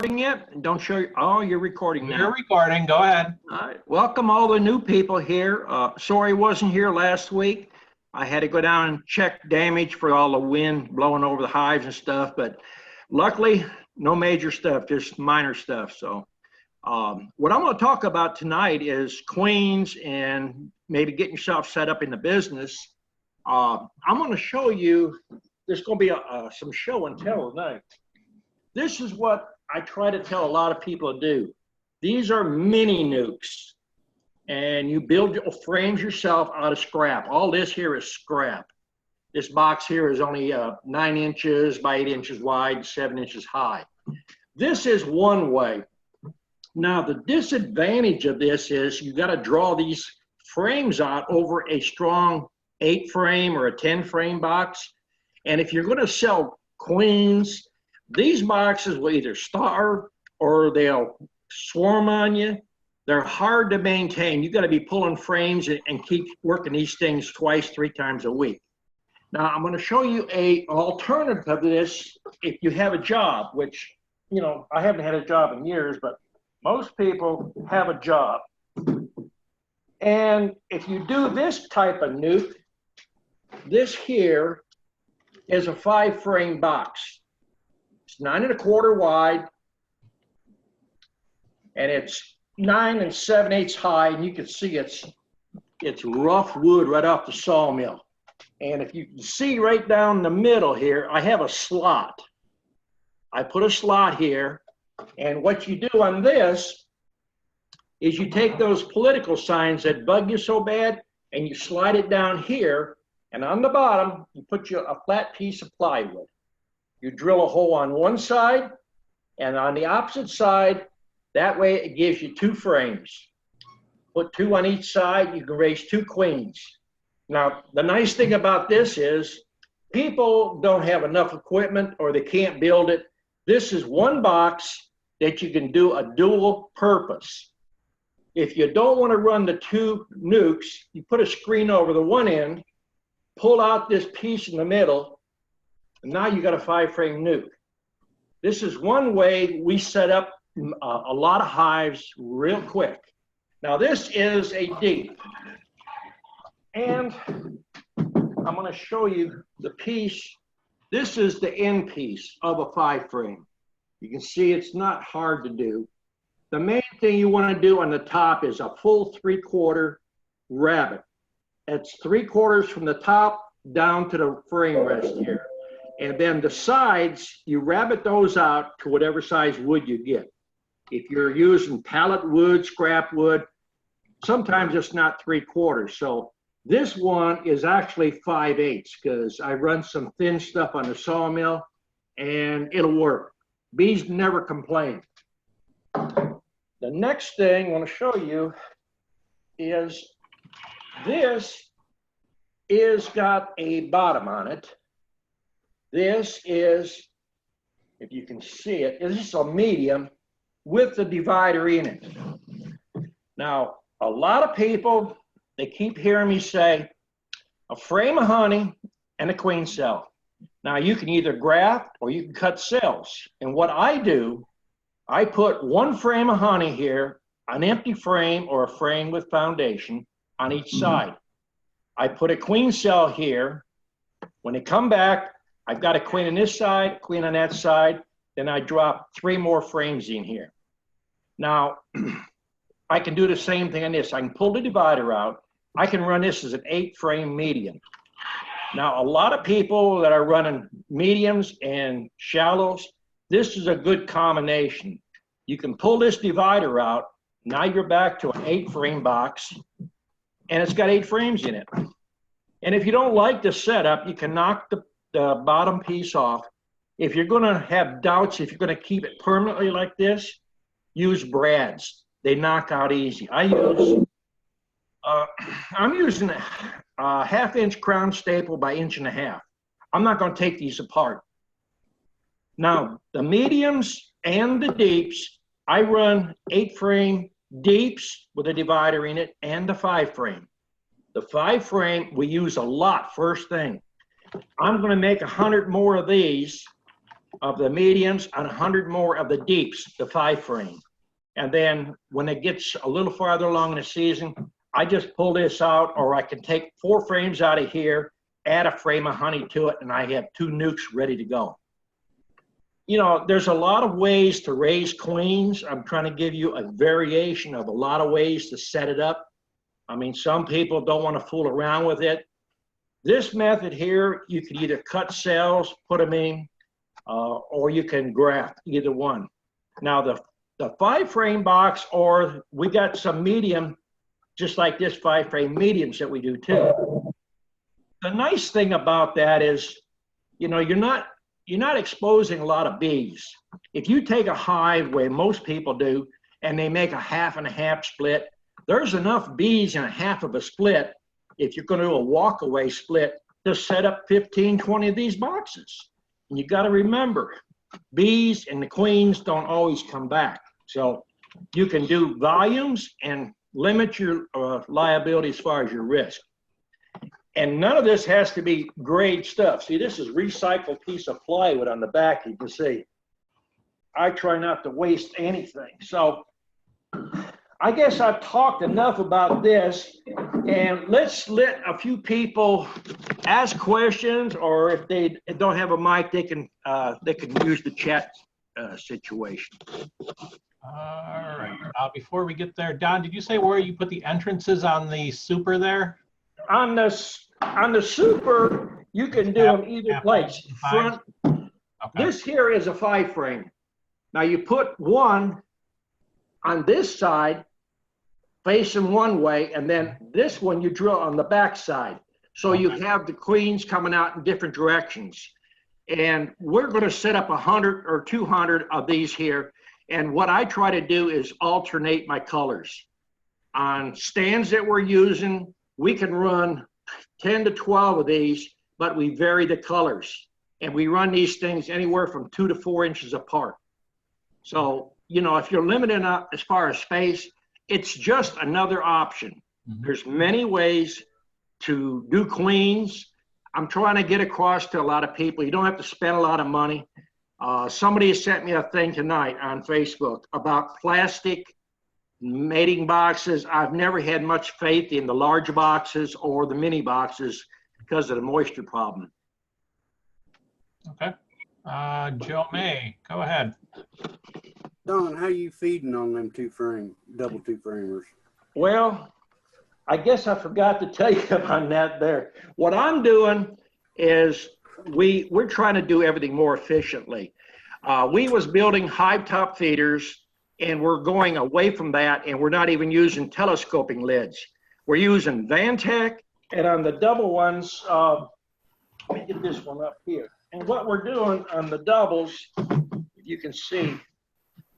Yet? Don't show you. Oh, you're recording now. You're recording. Go ahead. All right. Welcome all the new people here. Sorry I wasn't here last week. I had to go down and check damage for all the wind blowing over the hives and stuff, but luckily no major stuff, just minor stuff. So what I'm going to talk about tonight is queens and maybe getting yourself set up in the business. I'm going to show you, there's going to be some show and tell tonight. This is what I try to tell a lot of people to do. These are mini nukes, and you build your frames yourself out of scrap. All this here is scrap. This box here is only 9 inches by 8 inches wide, 7 inches high. This is one way. Now, the disadvantage of this is you got to draw these frames out over a strong 8-frame or a 10-frame box. And if you're going to sell queens, these boxes will either starve or they'll swarm on you. They're hard to maintain. You got to be pulling frames and keep working these things 2-3 times a week. Now, I'm going to show you an alternative to this if you have a job, which, you know, I haven't had a job in years, but most people have a job. And if you do this type of nuke, this here is a 5-frame box. It's 9 1/4 wide, and it's 9 7/8 high, and you can see it's rough wood right off the sawmill. And if you can see right down the middle here, I have a slot. I put a slot here, and what you do on this is you take those political signs that bug you so bad, and you slide it down here, and on the bottom, you put a flat piece of plywood. You drill a hole on one side and on the opposite side. That way it gives you 2 frames. Put 2 on each side, you can raise 2 queens. Now, the nice thing about this is people don't have enough equipment or they can't build it. This is one box that you can do a dual purpose. If you don't want to run the 2 nukes, you put a screen over the one end, pull out this piece in the middle, and now you got a 5-frame nuke. This is one way we set up a lot of hives real quick. Now this is a deep. And I'm going to show you the piece. This is the end piece of a 5-frame. You can see it's not hard to do. The main thing you want to do on the top is a full 3/4 rabbet. It's 3/4 from the top down to the frame rest here. And then the sides, you rabbet those out to whatever size wood you get. If you're using pallet wood, scrap wood, sometimes it's not 3/4. So this one is actually 5/8 because I run some thin stuff on the sawmill and it'll work. Bees never complain. The next thing I want to show you is this is got a bottom on it. This is, if you can see it, this is a medium with the divider in it. Now, a lot of people, they keep hearing me say, a frame of honey and a queen cell. Now, you can either graft or you can cut cells. And what I do, I put 1 frame of honey here, an empty frame or a frame with foundation on each side. I put a queen cell here. When they come back, I've got a queen on this side, queen on that side, then I drop 3 more frames in here. Now, I can do the same thing on this. I can pull the divider out. I can run this as an 8-frame medium. Now, a lot of people that are running mediums and shallows, this is a good combination. You can pull this divider out. Now you're back to an 8-frame box, and it's got 8 frames in it. And if you don't like the setup, you can knock the bottom piece off. If you're going to have doubts, if you're going to keep it permanently like this, use brads. They knock out easy. I'm using a 1/2-inch crown staple by 1.5 inches. I'm not going to take these apart. Now, the mediums and the deeps, I run 8-frame deeps with a divider in it and the 5-frame. The 5-frame we use a lot first thing. I'm going to make 100 more of these of the mediums and 100 more of the deeps, the 5-frame. And then when it gets a little farther along in the season, I just pull this out, or I can take 4 frames out of here, add a frame of honey to it, and I have 2 nukes ready to go. You know, there's a lot of ways to raise queens. I'm trying to give you a variation of a lot of ways to set it up. I mean, some people don't want to fool around with it. This method here, you can either cut cells, put them in, or you can graft, either one. Now, the 5-frame box, or we got some medium, just like this 5-frame mediums that we do too. The nice thing about that is, you know, you're not exposing a lot of bees. If you take a hive, where most people do, and they make a 50/50 split, there's enough bees in a half of a split, if you're going to do a walk-away split, to set up 15, 20 of these boxes. And you got to remember, bees and the queens don't always come back. So you can do volumes and limit your liability as far as your risk. And none of this has to be grade stuff. See, this is recycled piece of plywood on the back, you can see. I try not to waste anything. So I guess I've talked enough about this, and let's let a few people ask questions, or if they don't have a mic, they can use the chat situation. All right. Before we get there, Don, did you say where you put the entrances on the super there? On the super, you can do them either place. Front. Okay. This here is a 5-frame. Now you put one on this side, facing one way, and then this one you drill on the back side. So you have the queens coming out in different directions. And we're going to set up 100 or 200 of these here. And what I try to do is alternate my colors. On stands that we're using, we can run 10 to 12 of these, but we vary the colors. And we run these things anywhere from 2 to 4 inches apart. So, you know, if you're limited as far as space, it's just another option. Mm-hmm. There's many ways to do queens. I'm trying to get across to a lot of people. You don't have to spend a lot of money. Somebody sent me a thing tonight on Facebook about plastic mating boxes. I've never had much faith in the large boxes or the mini boxes because of the moisture problem. Okay. Joe May, go ahead. Don, how you feeding on them double 2-framers? Well, I guess I forgot to tell you on that there. What I'm doing is we're trying to do everything more efficiently. We was building hive top feeders, and we're going away from that, and we're not even using telescoping lids. We're using Vantech, and on the double ones, let me get this one up here. And what we're doing on the doubles, you can see,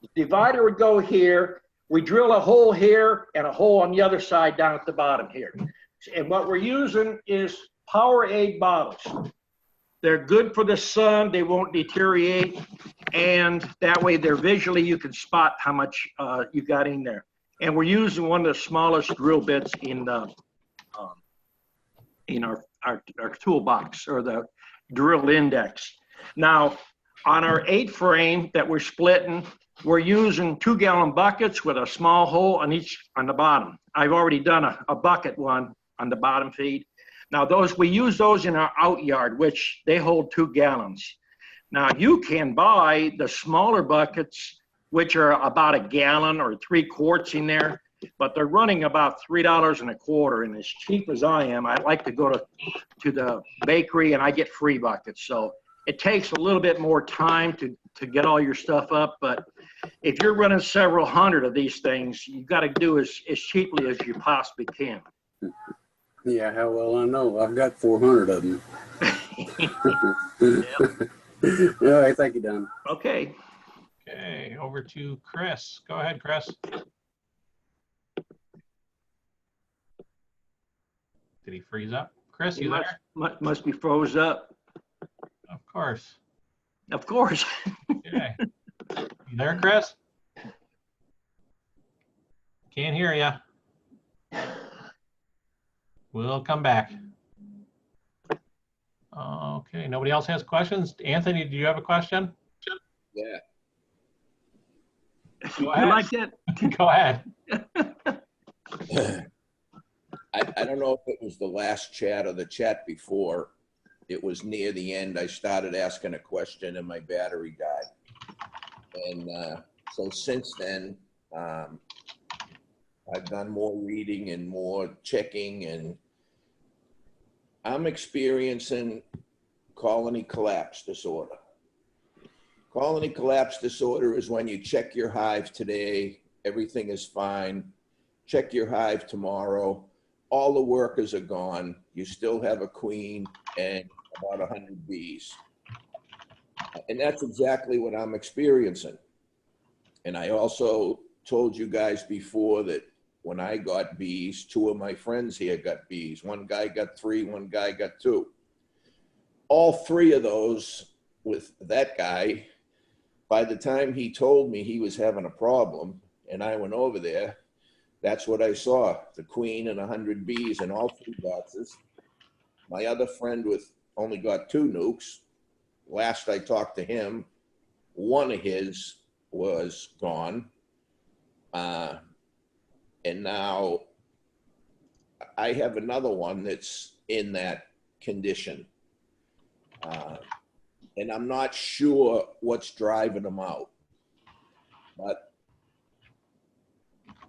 the divider would go here. We drill a hole here and a hole on the other side down at the bottom here. And what we're using is Powerade bottles. They're good for the sun. They won't deteriorate. And that way they're visually, you can spot how much you got in there. And we're using one of the smallest drill bits in our toolbox, or the drill index. Now, on our 8-frame that we're splitting, we're using 2-gallon buckets with a small hole on the bottom. I've already done a bucket one on the bottom feed. Now we use those in our out yard, which they hold 2 gallons. Now you can buy the smaller buckets, which are about 1 gallon or 3 quarts in there, but they're running about $3.25. And as cheap as I am, I like to go to the bakery and I get free buckets. So it takes a little bit more time to get all your stuff up, but if you're running several hundred of these things, you got to do as cheaply as you possibly can. Yeah, how well I know. I've got 400 of them. All right, thank you, Don. Okay. Okay, over to Chris. Go ahead, Chris. Did he freeze up? Chris, you there? Must be froze up. Of course. Of course. Okay. You there, Chris? Can't hear you. We'll come back. Okay, nobody else has questions? Anthony, do you have a question? Yeah. Go You ahead. like that? Go ahead. I don't know if it was the last chat or the chat before. It was near the end. I started asking a question and my battery died. And so since then, I've done more reading and more checking, and I'm experiencing colony collapse disorder. Colony collapse disorder is when you check your hive today, everything is fine. Check your hive tomorrow, all the workers are gone. You still have a queen and about 100 bees. And that's exactly what I'm experiencing. And I also told you guys before that when I got bees, 2 of my friends here got bees. One guy got 3, one guy got 2. All 3 of those with that guy, by the time he told me he was having a problem and I went over there, that's what I saw, the queen and 100 bees in all 3 boxes. My other friend with only got 2 nukes. Last I talked to him, one of his was gone. And now I have another one that's in that condition. And I'm not sure what's driving them out. But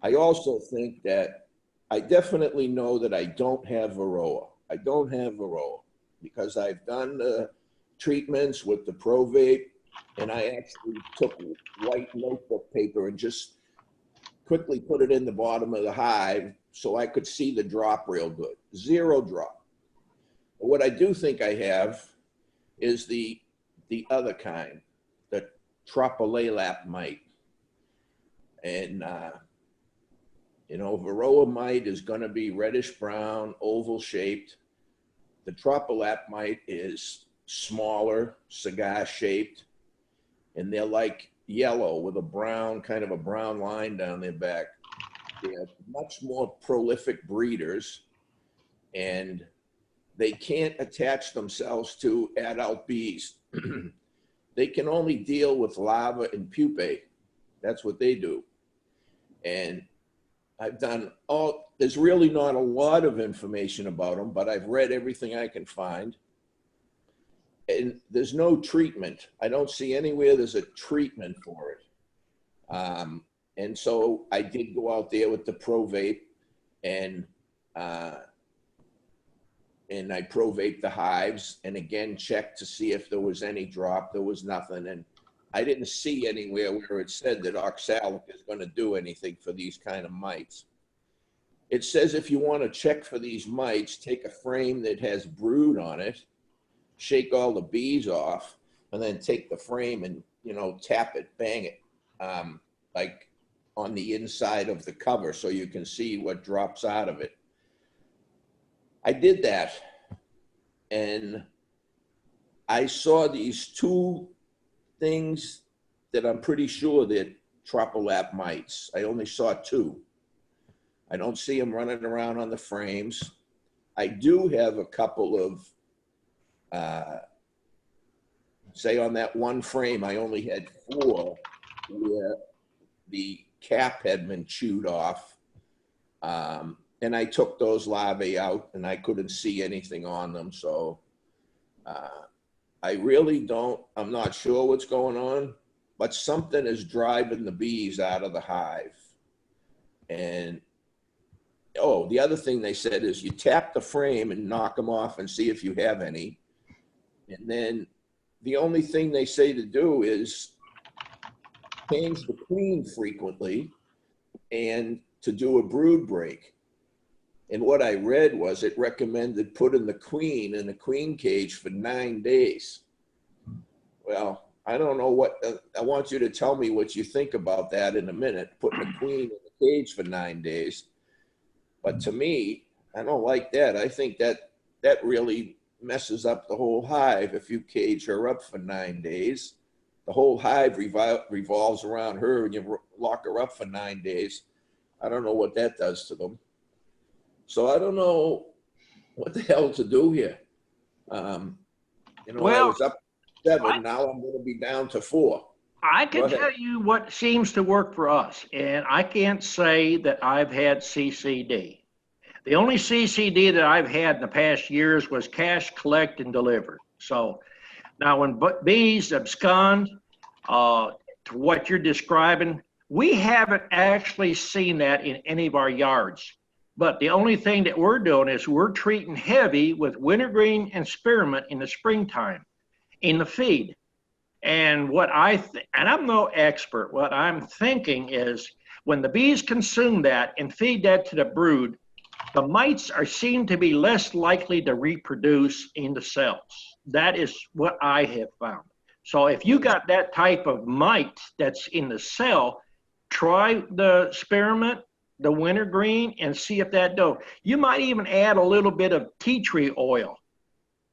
I also think that I definitely know that I don't have varroa. I don't have varroa because I've done the treatments with the Provate, and I actually took white notebook paper and just quickly put it in the bottom of the hive so I could see the drop real good. 0 drop. But what I do think I have is the other kind, the Tropilalap mite. And, you know, varroa mite is going to be reddish brown, oval shaped. The Tropilalap mite is smaller, cigar shaped, and they're like yellow with a brown, kind of a brown line down their back. They're much more prolific breeders, and they can't attach themselves to adult bees. They can only deal with larvae and pupae. That's what they do. And I've done all, there's really not a lot of information about them, but I've read everything I can find. And there's no treatment. I don't see anywhere there's a treatment for it. And so I did go out there with the Provate and I Provate the hives and again checked to see if there was any drop. There was nothing. And I didn't see anywhere where it said that oxalic is going to do anything for these kind of mites. It says if you want to check for these mites, take a frame that has brood on it, shake all the bees off, and then take the frame and, you know, tap it, bang it, like on the inside of the cover so you can see what drops out of it. I did that, and I saw these 2 things that I'm pretty sure that Tropilalap mites. I only saw 2. I don't see them running around on the frames. I do have a couple of, say on that one frame, I only had 4 where the cap had been chewed off. And I took those larvae out and I couldn't see anything on them. So I really don't, I'm not sure what's going on, but something is driving the bees out of the hive. And, oh, the other thing they said is you tap the frame and knock them off and see if you have any. And then the only thing they say to do is change the queen frequently and to do a brood break. And what I read was it recommended putting the queen in the queen cage for 9 days. Well, I don't know what, I want you to tell me what you think about that in a minute, putting the queen in the cage for 9 days. But to me, I don't like that. I think that really messes up the whole hive if you cage her up for 9 days. The whole hive revolves around her and you lock her up for 9 days. I don't know what that does to them. So I don't know what the hell to do here. You know, Well, I was up 7, now I'm going to be down to 4. I can Go ahead. tell you what seems to work for us, and I can't say that I've had CCD. The only CCD that I've had in the past years was cash collect and deliver. So now when bees abscond to what you're describing, we haven't actually seen that in any of our yards. But the only thing that we're doing is we're treating heavy with wintergreen and spearmint in the springtime in the feed. And and I'm no expert, what I'm thinking is when the bees consume that and feed that to the brood, the mites seem to be less likely to reproduce in the cells. That is what I have found. So if you got that type of mite that's in the cell, try the spearmint, the wintergreen, and see if that does. You might even add a little bit of tea tree oil.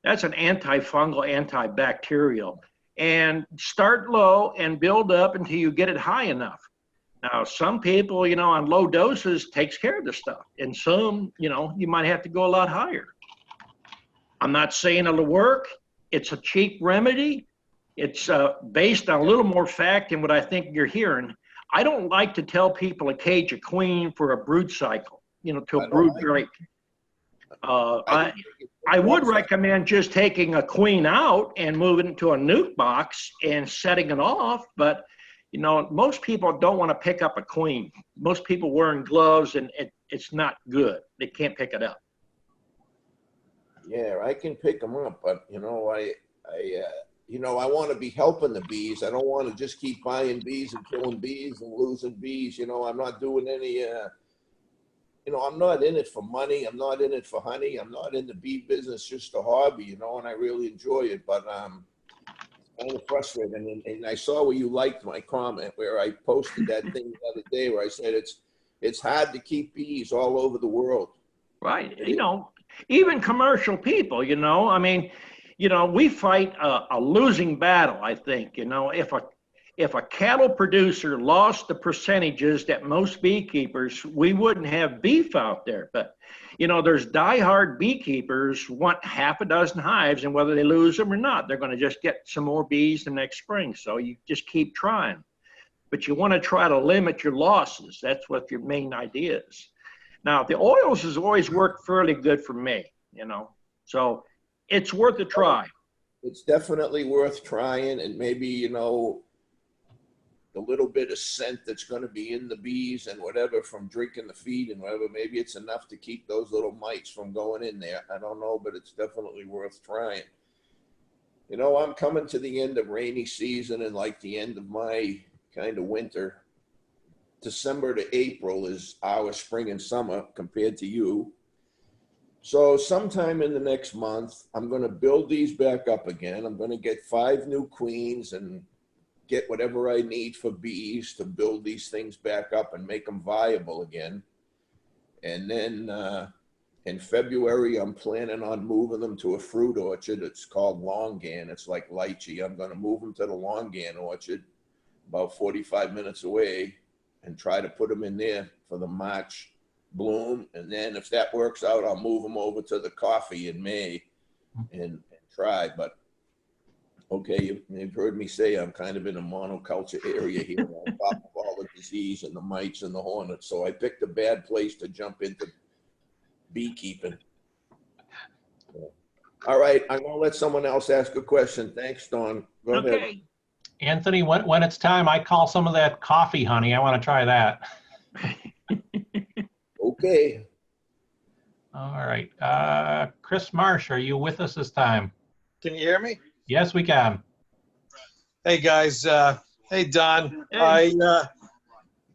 That's an antifungal, antibacterial. And start low and build up until you get it high enough. Now, some people, on low doses takes care of the stuff. And some, you might have to go a lot higher. I'm not saying it'll work. It's a cheap remedy. It's based on a little more fact than what I think you're hearing. I don't like to tell people to cage a queen for a brood cycle, to a brood break. I would recommend just taking a queen out and moving it to a nuke box and setting it off. But, most people don't want to pick up a queen. Most people wearing gloves, and it's not good. They can't pick it up. Yeah, I can pick them up, but I want to be helping the bees. I don't want to just keep buying bees and killing bees and losing bees. I'm not doing any. I'm not in it for money. I'm not in it for honey. I'm not in the bee business, just a hobby, and I really enjoy it. But it's kind of frustrating. And I saw where you liked my comment where I posted that thing the other day where I said it's hard to keep bees all over the world. Right. Even commercial people, we fight a losing battle, I think. If a cattle producer lost the percentages that most beekeepers, we wouldn't have beef out there. But, there's diehard beekeepers want half a dozen hives, and whether they lose them or not, they're going to just get some more bees the next spring. So you just keep trying. But you want to try to limit your losses. That's what your main idea is. Now, the oils has always worked fairly good for me, so it's worth a try. It's definitely worth trying, and maybe, the little bit of scent that's going to be in the bees and whatever from drinking the feed and whatever, maybe it's enough to keep those little mites from going in there. I don't know, but it's definitely worth trying. I'm coming to the end of rainy season and like the end of my kind of winter. December to April is our spring and summer compared to you. So sometime in the next month, I'm going to build these back up again. I'm going to get 5 new queens and get whatever I need for bees to build these things back up and make them viable again. And then in February, I'm planning on moving them to a fruit orchard. It's called Longan. It's like lychee. I'm going to move them to the Longan orchard about 45 minutes away and try to put them in there for the March bloom. And then if that works out, I'll move them over to the coffee in May and try. But okay, you've heard me say I'm kind of in a monoculture area here on top of all the disease and the mites and the hornets. So I picked a bad place to jump into beekeeping. All right, I'm going to let someone else ask a question. Thanks, Dawn. Go ahead. Anthony, when it's time, I call some of that coffee honey. I want to try that. Okay. All right. Chris Marsh, are you with us this time? Can you hear me? Yes, we can. Hey guys. Hey Don. Hey.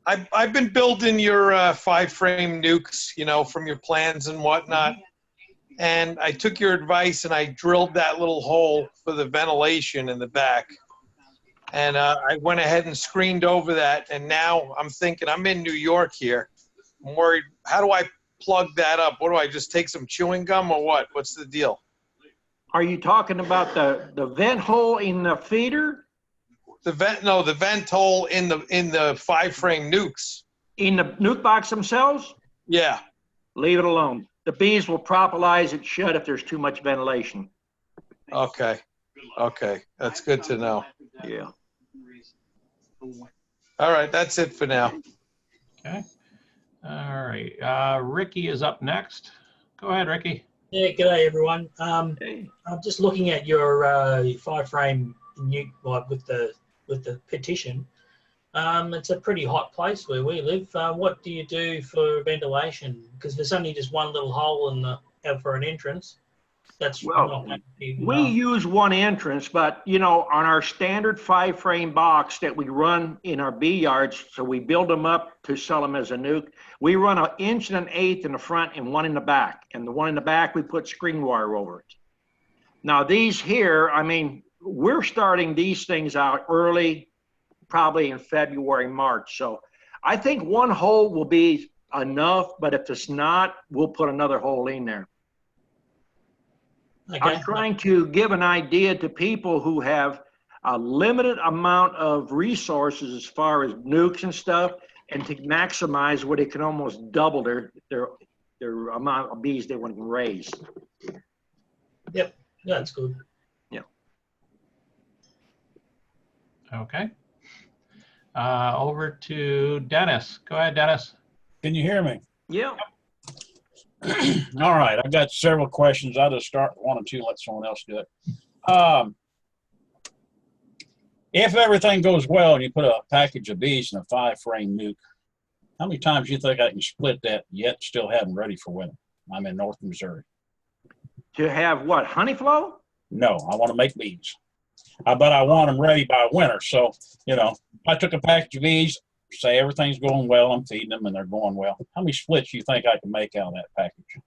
I've been building your 5-frame nukes, from your plans and whatnot. And I took your advice and I drilled that little hole for the ventilation in the back. And I went ahead and screened over that. And now I'm thinking, I'm in New York here. I'm worried, how do I plug that up? What do I just take some chewing gum or what? What's the deal? Are you talking about the vent hole in the feeder? The vent hole in the 5-frame nukes. In the nuke box themselves? Yeah. Leave it alone. The bees will propolize it shut if there's too much ventilation. Okay. Okay. That's good to know. Yeah. All right, that's it for now. Okay. All right. Ricky is up next. Go ahead, Ricky. Yeah, g'day everyone. Hey. I'm just looking at your 5-frame nuke with the petition. It's a pretty hot place where we live. What do you do for ventilation? Because there's only just one little hole in the for an entrance. That's Well, not we use one entrance, but you know, on our standard 5-frame box that we run in our B yards, so we build them up to sell them as a nuke. We run 1 inch and 1/8 in the front and 1 in the back, and the one in the back we put screen wire over it. Now these here, I mean, we're starting these things out early, probably in February, March. So I think one hole will be enough, but if it's not, we'll put another hole in there. Okay. I'm trying to give an idea to people who have a limited amount of resources as far as nukes and stuff, and to maximize where they can almost double their amount of bees they want to raise. Yep, that's good. Okay. Over to Dennis. Go ahead, Dennis. Can you hear me? Yeah. All right, I've got several questions. I'll just start with one or two, let someone else do it. If everything goes well and you put a package of bees in a 5-frame nuke, how many times do you think I can split that yet still have them ready for winter? I'm in North Missouri. To have what, honey flow? No, I want to make bees. But I want them ready by winter. So, you know, I took a package of bees, say everything's going well, I'm feeding them and they're going well. How many splits do you think I can make out of that package?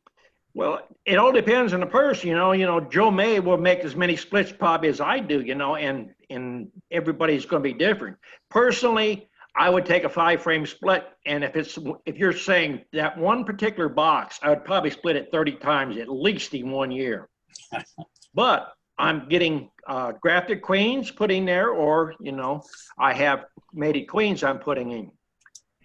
Well, it all depends on the person, you know, Joe May will make as many splits probably as I do, you know, and everybody's going to be different. Personally, I would take a 5-frame split, and if you're saying that one particular box, I would probably split it 30 times at least in 1 year. But I'm getting grafted queens put in there, or, you know, I have mated queens I'm putting in.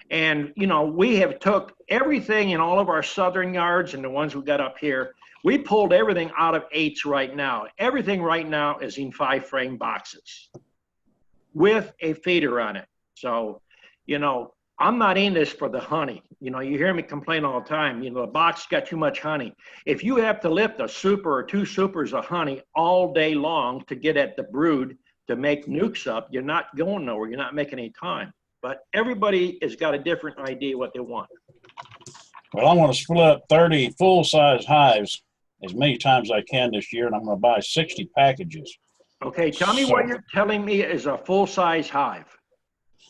And, you know, we have took everything in all of our southern yards and the ones we got up here. We pulled everything out of 8s right now. Everything right now is in 5-frame boxes with a feeder on it. So, you know, I'm not in this for the honey. You know, you hear me complain all the time, you know, the box got too much honey. If you have to lift a super or 2 supers of honey all day long to get at the brood to make nukes up, you're not going nowhere. You're not making any time. But everybody has got a different idea what they want. Well, I want to split up 30 full-size hives as many times as I can this year, and I'm going to buy 60 packages. Okay, tell me what you're telling me is a full-size hive.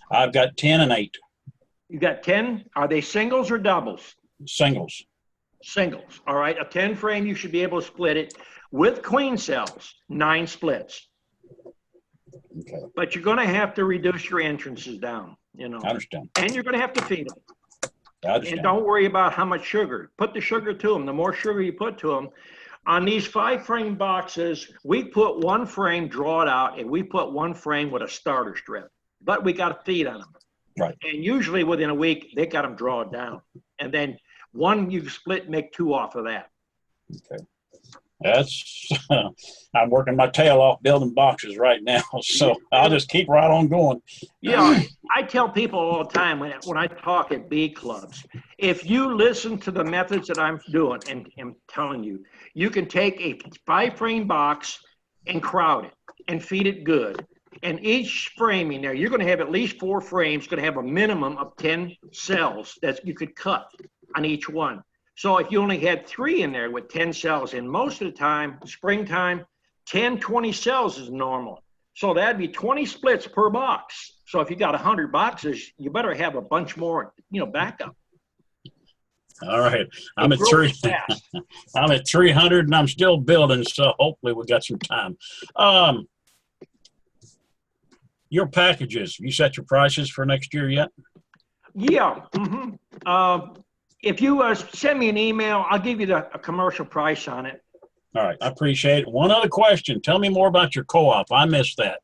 I've got 10 and 8. You got 10? Are they singles or doubles? Singles. Singles. All right, a 10-frame, you should be able to split it with queen cells, 9 splits. Okay. But you're going to have to reduce your entrances down, you know. I understand. And you're going to have to feed them. I understand. And don't worry about how much sugar. Put the sugar to them. The more sugar you put to them. On these 5-frame boxes, we put 1 frame, draw it out, and we put 1 frame with a starter strip. But we got to feed on them. Right. And usually within a week, they got them drawn down. And then 1 you split, make 2 off of that. Okay. That's, I'm working my tail off building boxes right now. So I'll just keep right on going. Yeah, I tell people all the time when I talk at bee clubs, if you listen to the methods that I'm doing and I'm telling you, you can take a 5-frame box and crowd it and feed it good. And each frame in there, you're going to have at least 4 frames, going to have a minimum of 10 cells that you could cut on each one. So if you only had 3 in there with 10 cells, and most of the time, springtime, 10, 20 cells is normal. So that'd be 20 splits per box. So if you got 100 boxes, you better have a bunch more, you know, backup. All right. I'm at 300 and I'm still building. So hopefully we got some time. Your packages, you set your prices for next year yet? Yeah. If you send me an email, I'll give you a commercial price on it. All right. I appreciate it. One other question. Tell me more about your co-op. I missed that.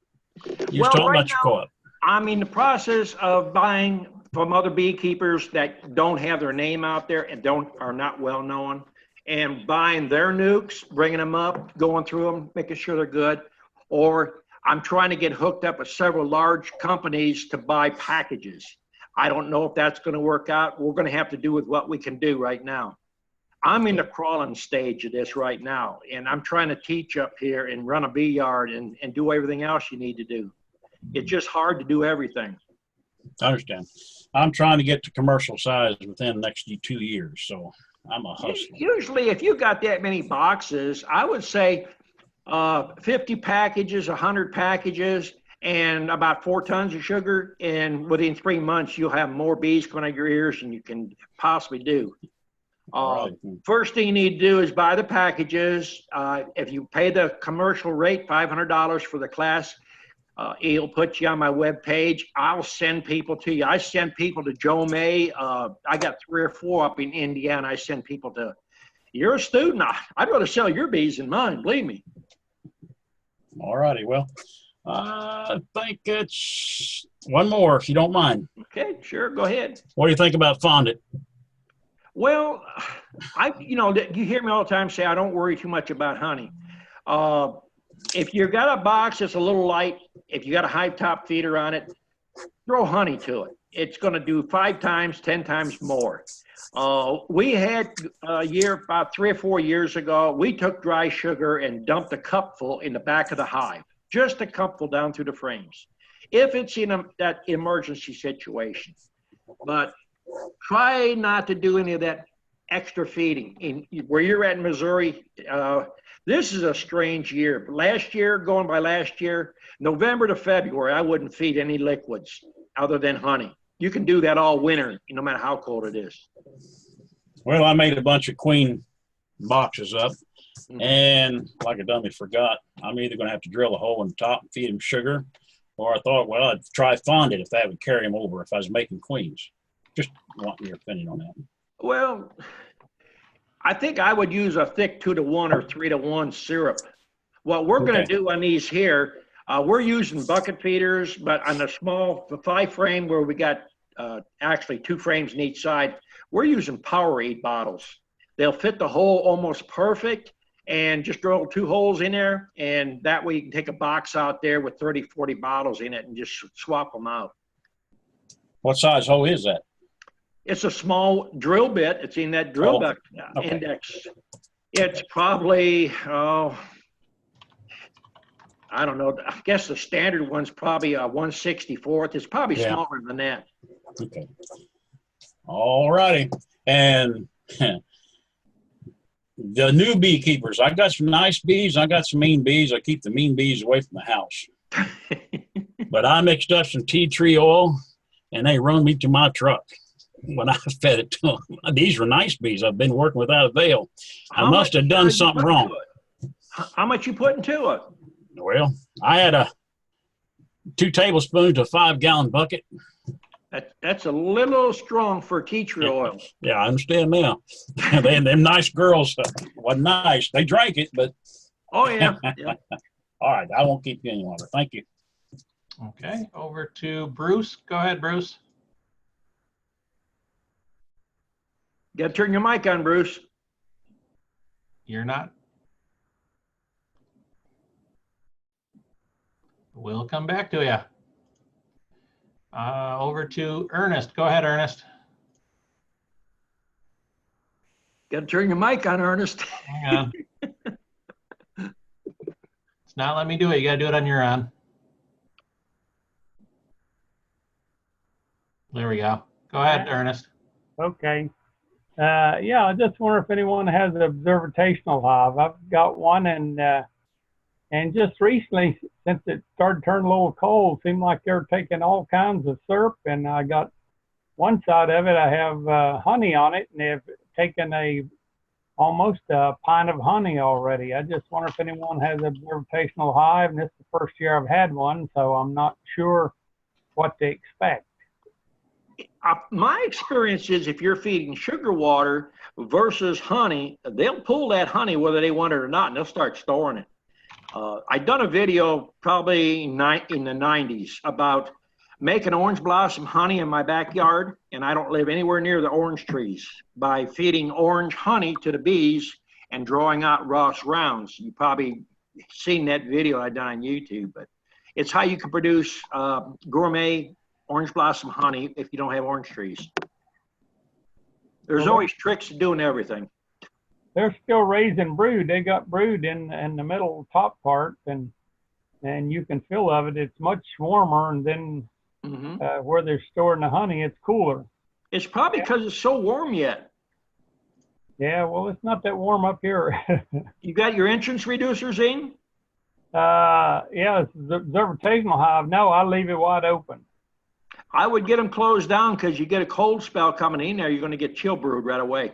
You was talking about your co-op. I'm in the process of buying from other beekeepers that don't have their name out there and are not well known, and buying their nukes, bringing them up, going through them, making sure they're good. Or I'm trying to get hooked up with several large companies to buy packages. I don't know if that's going to work out. We're going to have to do with what we can do right now. I'm in the crawling stage of this right now, and I'm trying to teach up here and run a bee yard and do everything else you need to do. It's just hard to do everything. I understand. I'm trying to get to commercial size within the next 2 years, so I'm a hustler. Usually, if you got that many boxes, I would say 50 packages, 100 packages, and about 4 tons of sugar. And within 3 months, you'll have more bees coming out of your ears than you can possibly do. Right. First thing you need to do is buy the packages. If you pay the commercial rate, $500 for the class, it'll put you on my web page. I'll send people to you. I send people to Joe May. I got 3 or 4 up in Indiana. I send people to. You're a student. I'd rather sell your bees than mine, believe me. All righty. Well, I think it's one more, if you don't mind. Okay, sure. Go ahead. What do you think about fondant? Well, you hear me all the time say I don't worry too much about honey. If you've got a box that's a little light, if you got a high top feeder on it, throw honey to it. It's going to do 5 times, 10 times more. We had a year, about 3 or 4 years ago, we took dry sugar and dumped a cupful in the back of the hive, just a cupful down through the frames, if it's in that emergency situation. But try not to do any of that extra feeding. Where you're at in Missouri, this is a strange year. Last year, going by last year, November to February, I wouldn't feed any liquids other than honey. You can do that all winter, no matter how cold it is. Well, I made a bunch of queen boxes up, and like I dummy forgot, I'm either going to have to drill a hole in the top and feed them sugar, or I thought, well, I'd try fondant if that would carry them over if I was making queens. Just want your opinion on that. Well, I think I would use a thick 2-to-1 or 3-to-1 syrup. What we're going to do on these here, we're using bucket feeders, but on the small, the 5 frame where we got actually 2 frames on each side, we're using Powerade bottles. They'll fit the hole almost perfect, and just drill 2 holes in there, and that way you can take a box out there with 30, 40 bottles in it and just swap them out. What size hole is that? It's a small drill bit. It's in that drill bit index. It's probably, I don't know. I guess the standard one's probably a 1/64. It's probably smaller than that. Okay. All righty. And the new beekeepers, I got some nice bees. I got some mean bees. I keep the mean bees away from the house. But I mixed up some tea tree oil, and they run me to my truck when I fed it to them. These were nice bees. I've been working without avail. I must have done something wrong. How much you put into it? Well, I had 2 tablespoons of 5-gallon bucket. That's a little strong for tea tree oil. Yeah, I understand now. them nice girls wasn't nice. They drank it, but. Oh, yeah. All right, I won't keep you any longer. Thank you. Okay, over to Bruce. Go ahead, Bruce. You got to turn your mic on, Bruce. You're not. We'll come back to you. Over to Ernest. Go ahead, Ernest. Got to turn your mic on, Ernest. Hang on. It's not letting me do it. You got to do it on your own. There we go. Go ahead, Ernest. Okay. Yeah, I just wonder if anyone has an observational hive. I've got one, and just recently, since it started turning a little cold, it seemed like they were taking all kinds of syrup, and I got one side of it, I have honey on it, and they've taken almost a pint of honey already. I just wonder if anyone has an observational hive, and this is the first year I've had one, so I'm not sure what to expect. My experience is if you're feeding sugar water versus honey, they'll pull that honey whether they want it or not, and they'll start storing it. I done a video probably in the 90s about making orange blossom honey in my backyard, and I don't live anywhere near the orange trees, by feeding orange honey to the bees and drawing out Ross rounds. You probably seen that video I done on YouTube, but It's how you can produce gourmet orange blossom honey if you don't have orange trees. There's always tricks to doing everything. They're still raising brood. They got brood in the middle top part, and you can feel of it. It's much warmer, and then where they're storing the honey, it's cooler. It's probably because it's so warm yet. Yeah, well, it's not that warm up here. You got your entrance reducers in? Yeah, it's the observational hive. No, I leave it wide open. I would get them closed down because you get a cold spell coming in there, you're going to get chill brood right away.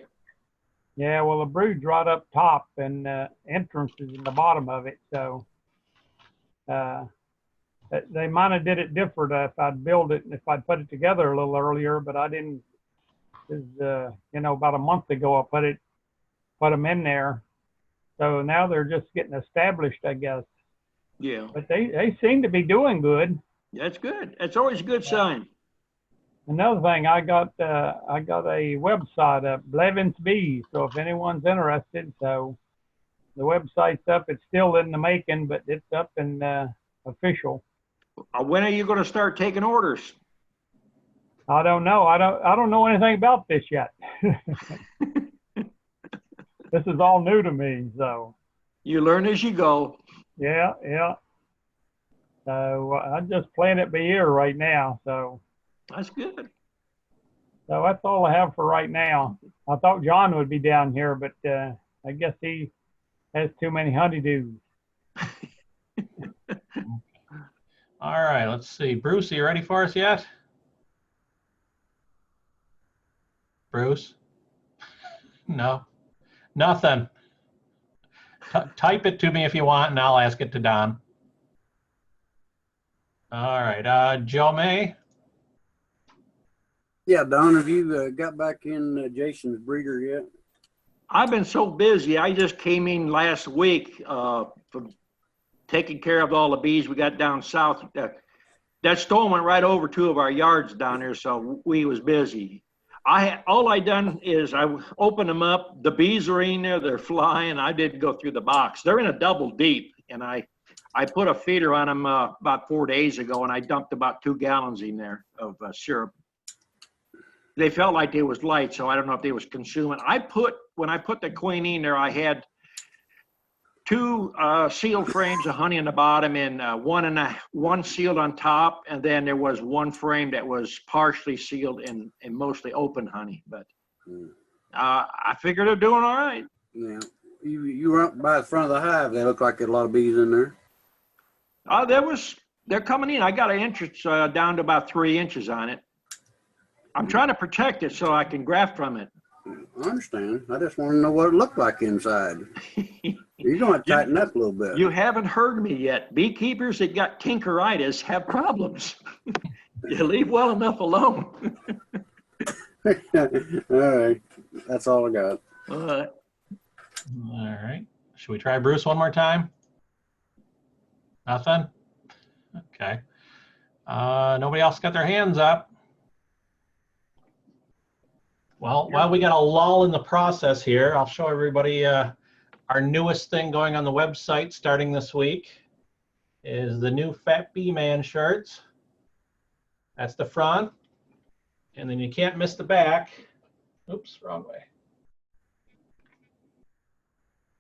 Yeah, well, the brood's right up top, and entrance is in the bottom of it. So they might have did it different if I'd built it and if I'd put it together a little earlier, but I didn't. Because about a month ago, I put them in there. So now they're just getting established, I guess. Yeah. But they seem to be doing good. That's good. That's always a good sign. Another thing, I got a website up, Blevins Bees. So if anyone's interested, so the website's up. It's still in the making, but it's up and official. When are you going to start taking orders? I don't know. I don't know anything about this yet. This is all new to me, so. You learn as you go. Yeah. So I'm just playing it by ear right now. So. That's good. So that's all I have for right now. I thought John would be down here, but I guess he has too many honeydews. All right, let's see. Bruce, are you ready for us yet? Bruce? No, nothing. Type it to me if you want, and I'll ask it to Don. All right, Joe May? Yeah, Don, have you got back in Jason's breeder yet? I've been so busy. I just came in last week from taking care of all the bees we got down south. That storm went right over 2 of our yards down there, so we was busy. All I done is I opened them up. The bees are in there. They're flying. I didn't go through the box. They're in a double deep, and I put a feeder on them about 4 days ago, and I dumped about 2 gallons in there of syrup. They felt like they was light, so I don't know if they was consuming. When I put the queen in there, I had 2 sealed frames of honey in the bottom and one sealed on top, and then there was 1 frame that was partially sealed and mostly open honey. But I figured they're doing all right. Yeah, you were up by the front of the hive. They look like there's a lot of bees in there. They're coming in. I got an entrance down to about 3 inches on it. I'm trying to protect it so I can graft from it. I understand. I just want to know what it looked like inside. You're going to tighten up a little bit. You haven't heard me yet. Beekeepers that got tinkeritis have problems. You leave well enough alone. All right. That's all I got. All right. Should we try Bruce one more time? Nothing? Okay. Nobody else got their hands up. Well, while we got a lull in the process here, I'll show everybody our newest thing going on the website starting this week is the new Fat Bee Man shirts. That's the front. And then you can't miss the back. Oops, wrong way.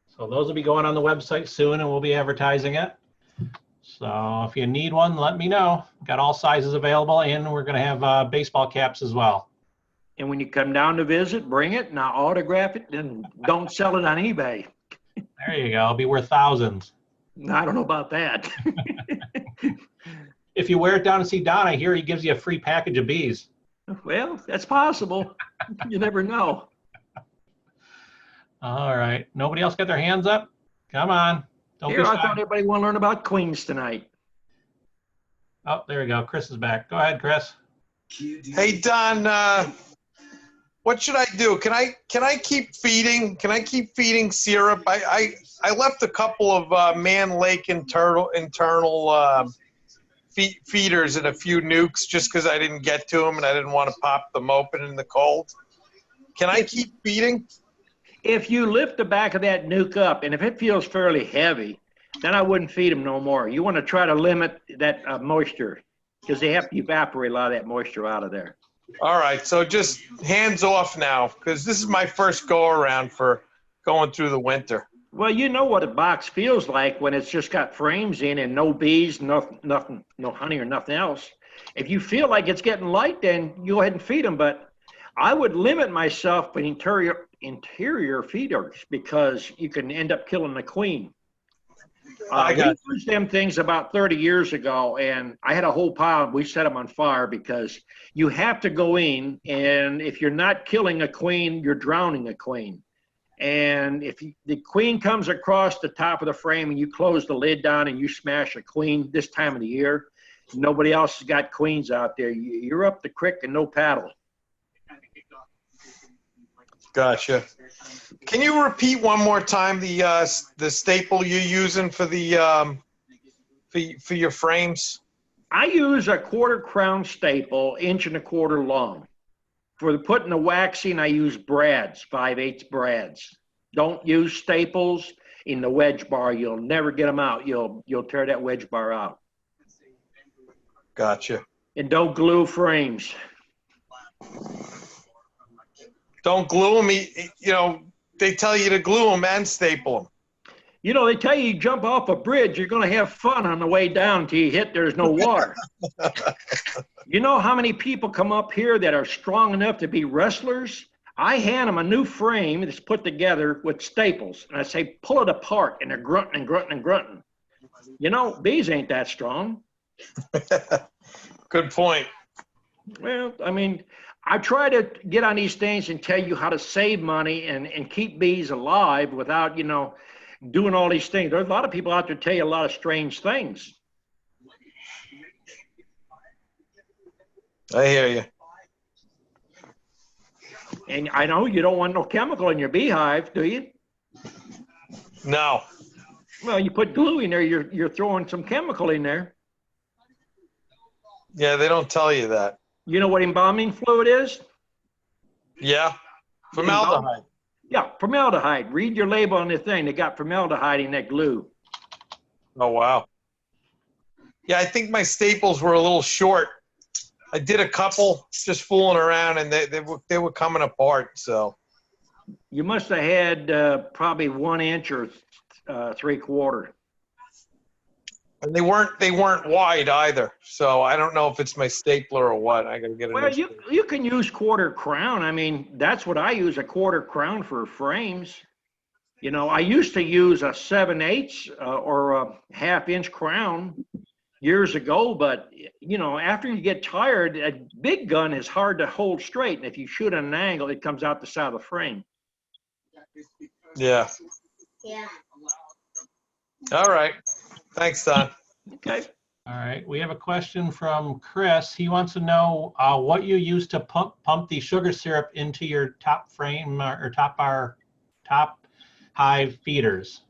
So those will be going on the website soon, and we'll be advertising it. So if you need one, let me know. Got all sizes available, and we're going to have baseball caps as well. And when you come down to visit, bring it and I'll autograph it, and don't sell it on eBay. There you go. It'll be worth thousands. I don't know about that. If you wear it down and see Don, I hear he gives you a free package of bees. Well, that's possible. You never know. All right. Nobody else got their hands up? Come on. Don't Here, be I shy. thought everybody want to learn about queens tonight. Oh, there we go. Chris is back. Go ahead, Chris. Hey, Don, what should I do? Can I keep feeding? Can I keep feeding syrup? I left a couple of Man Lake internal feeders and a few nukes just because I didn't get to them and I didn't want to pop them open in the cold. Can I keep feeding? If you lift the back of that nuke up, and if it feels fairly heavy, then I wouldn't feed them no more. You want to try to limit that moisture because they have to evaporate a lot of that moisture out of there. All right, so just hands off now, because this is my first go around for going through the winter. Well, you know what a box feels like when it's just got frames in and no bees, nothing, no honey or nothing else. If you feel like it's getting light, then you go ahead and feed them. But I would limit myself to interior feeders because you can end up killing the queen. We used them things about 30 years ago, and I had a whole pile. We set them on fire because you have to go in, and if you're not killing a queen, you're drowning a queen. And if the queen comes across the top of the frame and you close the lid down and you smash a queen this time of the year, nobody else has got queens out there. You're up the creek and no paddle. Gotcha. Can you repeat one more time the staple you're using for the for your frames? I use a 1/4 crown staple, 1.25 inches long. For putting the waxing, I use brads, 5/8 brads. Don't use staples in the wedge bar. You'll never get them out. You'll tear that wedge bar out. Gotcha. And don't glue frames. Don't glue them. You know, they tell you to glue them and staple them. You know, they tell you jump off a bridge, you're going to have fun on the way down until you hit there's no water. You know how many people come up here that are strong enough to be wrestlers? I hand them a new frame that's put together with staples, and I say, pull it apart, and they're grunting and grunting and grunting. You know, bees ain't that strong. Good point. Well, I mean, I try to get on these things and tell you how to save money and keep bees alive without, you know, doing all these things. There's a lot of people out there tell you a lot of strange things. I hear you. And I know you don't want no chemical in your beehive, do you? No. Well, you put glue in there, you're throwing some chemical in there. Yeah, they don't tell you that. You know what embalming fluid is? Yeah. Formaldehyde. Yeah, formaldehyde. Read your label on the thing. They got formaldehyde in that glue. Oh, wow. Yeah, I think my staples were a little short. I did a couple just fooling around, and they were coming apart. So You must have had probably 1 inch or 3/4. and they weren't wide either. So I don't know if it's my stapler or what. I gotta get a Well, new you can use 1/4 crown. I mean, that's what I use, a 1/4 crown for frames. You know, I used to use a 7/8 or a 1/2 inch crown years ago, but you know, after you get tired, a big gun is hard to hold straight, and if you shoot at an angle, it comes out the side of the frame. Yeah. All right. Thanks, Don. Okay. All right, we have a question from Chris. He wants to know what you use to pump the sugar syrup into your top frame or top hive feeders.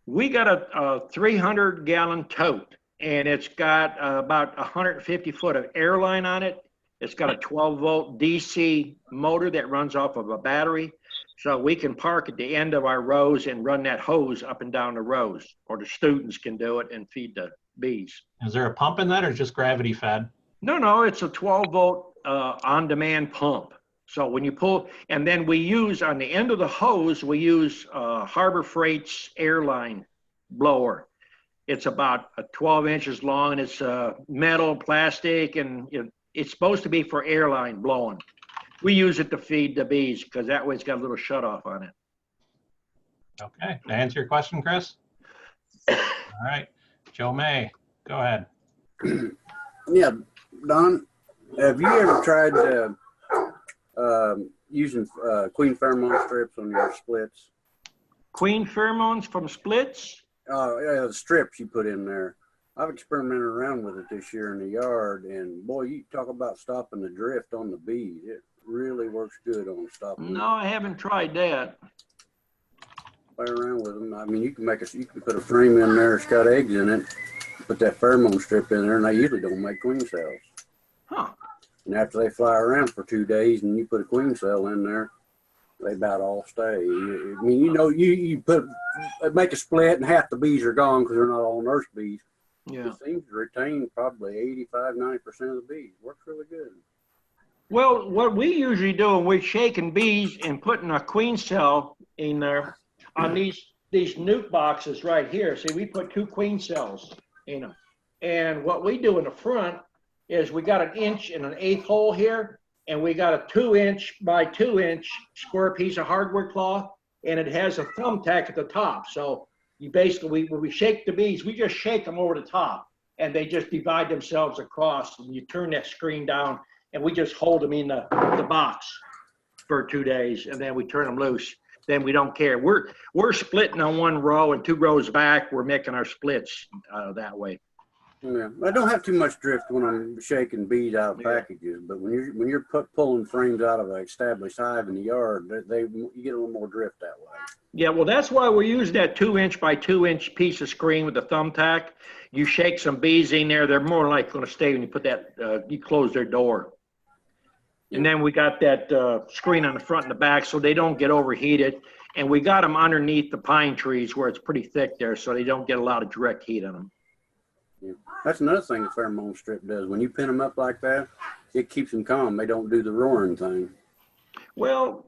We got a 300-gallon tote, and it's got about 150 foot of air line on it. It's got a 12-volt DC motor that runs off of a battery. So we can park at the end of our rows and run that hose up and down the rows, or the students can do it and feed the bees. Is there a pump in that or just gravity fed? No, it's a 12-volt on-demand pump. So when you pull, and then we use on the end of the hose, we use Harbor Freight's airline blower. It's about 12 inches long, and it's metal, plastic, and it's supposed to be for airline blowing. We use it to feed the bees because that way it's got a little shut off on it. Okay, to answer your question, Chris? All right, Joe May, go ahead. Yeah, Don, have you ever tried using queen pheromone strips on your splits? Queen pheromones from splits? Yeah, the strips you put in there. I've experimented around with it this year in the yard, and boy, you talk about stopping the drift on the bees. It really works good on stopping. No, I haven't tried that. Play around with them. I mean, you can put a frame in there that's got eggs in it, put that pheromone strip in there, and they usually don't make queen cells. Huh. And after they fly around for 2 days and you put a queen cell in there, They about all stay. I mean, you know, you make a split and half the bees are gone because they're not all nurse bees. Yeah. It seems to retain probably 85–90% of the bees. Works really good. Well, what we usually do, we're shaking bees and putting a queen cell in there on these nuke boxes right here. See, we put 2 queen cells in them. And what we do in the front is we got 1 inch and 1/8 hole here, and we got a 2-inch by 2-inch square piece of hardware cloth, and it has a thumbtack at the top. So you basically, when we shake the bees, we just shake them over the top, and they just divide themselves across, and you turn that screen down, and we just hold them in the box for 2 days, and then we turn them loose. Then we don't care. We're splitting on 1 row, and 2 rows back, we're making our splits that way. Yeah, I don't have too much drift when I'm shaking bees out of packages, but when you're pulling frames out of an established hive in the yard, you get a little more drift that way. Yeah, well, that's why we use that 2-inch by 2-inch piece of screen with the thumbtack. You shake some bees in there, they're more likely going to stay when you put that, you close their door. And then we got that screen on the front and the back so they don't get overheated. And we got them underneath the pine trees where it's pretty thick there so they don't get a lot of direct heat on them. Yeah. That's another thing the pheromone strip does. When you pin them up like that, it keeps them calm. They don't do the roaring thing. Well,